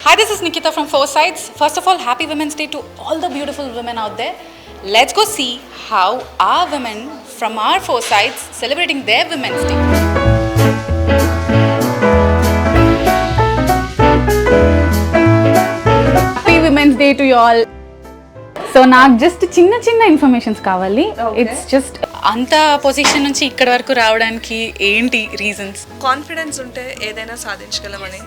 Hi, this is Nikita from Foresights. First of all, happy Women's Day to all the beautiful women out there. Let's go see how our women from our Foresights celebrating their Women's Day. Happy Women's Day to you all. So నాకు just చిన్న చిన్న informations కావాలి. It's just అంత position నుంచి ఇక్కడ వరకు రావడానికి ఏంటి రీజన్స్? కాన్ఫిడెన్స్ ఉంటే ఏదైనా సాధించగలమని.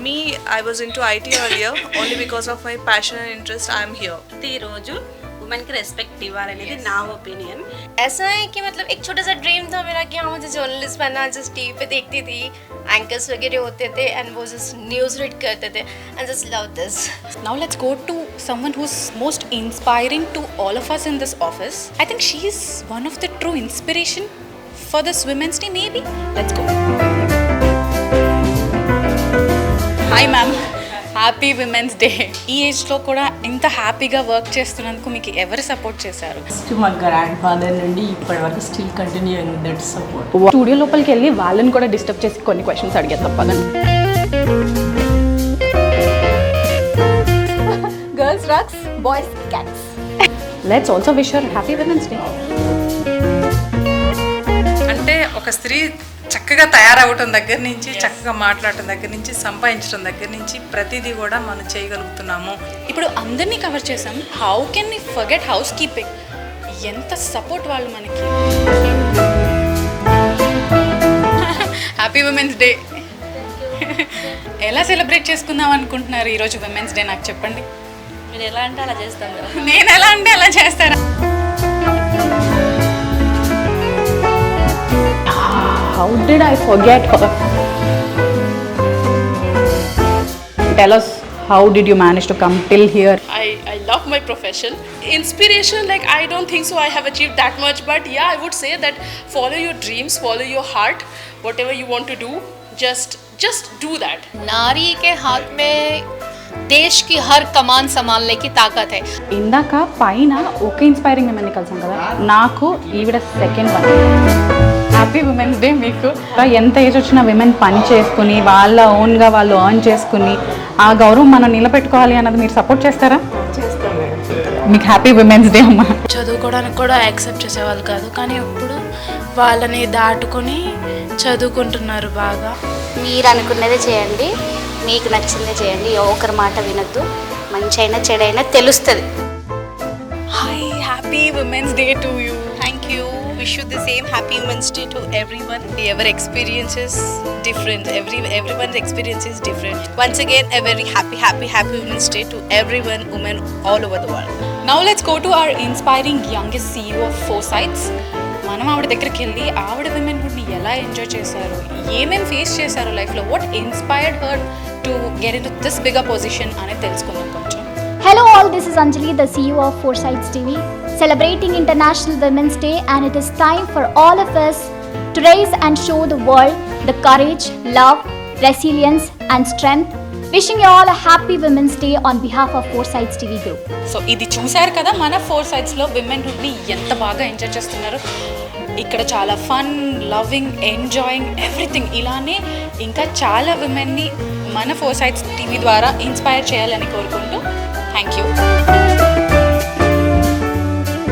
Me, I was into IT earlier. Only because of my passion and interest, I am here. ఈ రోజు वुमेन की रेस्पेक्ट दिवाली ना ओपिनियन ऐसा है कि मतलब एक छोटा सा ड्रीम था मेरा कि हाँ मुझे जर्नलिस्ट बनना. जस्ट टीवी पे देखती थी, एंकर्स वगैरह होते थे एंड वो जस्ट न्यूज़ रीड करते थे and just love this. Now let's go to someone who's most inspiring to all of us in this office. I think she's one of the true inspiration for this Women's Day maybe. Let's go. Hi ma'am. Happy women's day. ఈ ఏజ్లో కూడా ఇంత హ్యాపీగా work చేస్తున్నందుకు మీకు ఎవరు support చేశారు? మా గ్రాండ్ ఫాదర్ నుండి ఇప్పటి వరకు still continue that support. Studio లోపలికి వెళ్ళి వాళ్ళని కూడా డిస్టర్బ్ చేసి కొన్ని క్వశ్చన్స్ అడిగేది తప్పదని. Girls rocks, boys cats. Let's also wish her happy women's day. అంటే ఒక స్త్రీ చక్కగా తయారవటం దగ్గర నుంచి, చక్కగా మాట్లాడటం దగ్గర నుంచి, సంపాదించడం దగ్గర నుంచి ప్రతిదీ కూడా మనం చేయగలుగుతున్నాము. ఇప్పుడు అందరినీ కవర్ చేసాం. How can we forget housekeeping? ఎంత సపోర్ట్ వాళ్ళు మనకి. Happy women's day. ఎలా సెలబ్రేట్ చేసుకుందాం అనుకుంటున్నారు ఈరోజు విమెన్స్ డే? నాకు చెప్పండి. మీరు ఎలా అంటే అలా చేస్తాం కదా. నేను ఎలా అంటే అలా చేస్తారా? How did I forget her? Tell us, how did you manage to come till here? I love my profession. Inspiration, like I don't think so I have achieved that much, but yeah, I would say that follow your dreams, follow your heart, whatever you want to do, just do that. नारी के हाथ में देश की हर कमान संभालने की ताकत है. ఇందాక పైన ఒక ఇన్స్పైరింగ్ విమెన్ని కలిసాం కదా, నాకు ఈవిడ second one. Happy women's day మీకు. ఎంత ఏజ్ వచ్చినా విమెన్ పని చేసుకుని వాళ్ళ ఓన్గా వాళ్ళు ఎర్న్ చేసుకుని ఆ గౌరవం మనం నిలబెట్టుకోవాలి అన్నది మీరు సపోర్ట్ చేస్తారా? మీకు హ్యాపీ విమెన్స్ డే అమ్మా. చదువుకోవడానికి కూడా యాక్సెప్ట్ చేసేవాళ్ళు కాదు, కానీ ఇప్పుడు వాళ్ళని దాటుకొని చదువుకుంటున్నారు బాగా. మీరు అనుకున్నదే చేయండి, మీకు నచ్చిందే చేయండి, ఒకరి మాట వినొద్దు. మంచి అయినా చెడైనా తెలుస్తుంది. Hi, happy women's day to you. Thank you. Wish you the same happy Women's Day to everyone. Your experience is different. Everyone's experience is different. Once again, a very happy Women's Day to everyone, women all over the world. Now let's go to our inspiring youngest CEO of Foresights. మనం ఆవిడ దగ్గరికి వెళ్ళి ఆవిడ విమెన్హుడ్ని ఎలా enjoy చేశారు, ఏమేమి face చేశారు లైఫ్లో, what inspired her to get in to this bigger position అనేది తెలుసుకుందాం కొంచెం. Hello all, this is Anjali, the CEO of Foresights TV, celebrating International Women's Day, and it is time for all of us to raise and show the world the courage, love, resilience and strength. Wishing you all a happy Women's Day on behalf of Foresights TV Group. So ఇది చూశారు కదా, మన ఫోర్సైట్స్లో విమెన్హుడ్ని ఎంత బాగా enjoy చేస్తున్నారు. ఇక్కడ చాలా fun, loving, enjoying everything. ఇలానే ఇంకా చాలా విమెన్ని మన ఫోర్సైట్స్ టీవీ ద్వారా ఇన్స్పైర్ చేయాలని కోరుకుంటూ థ్యాంక్ యూ.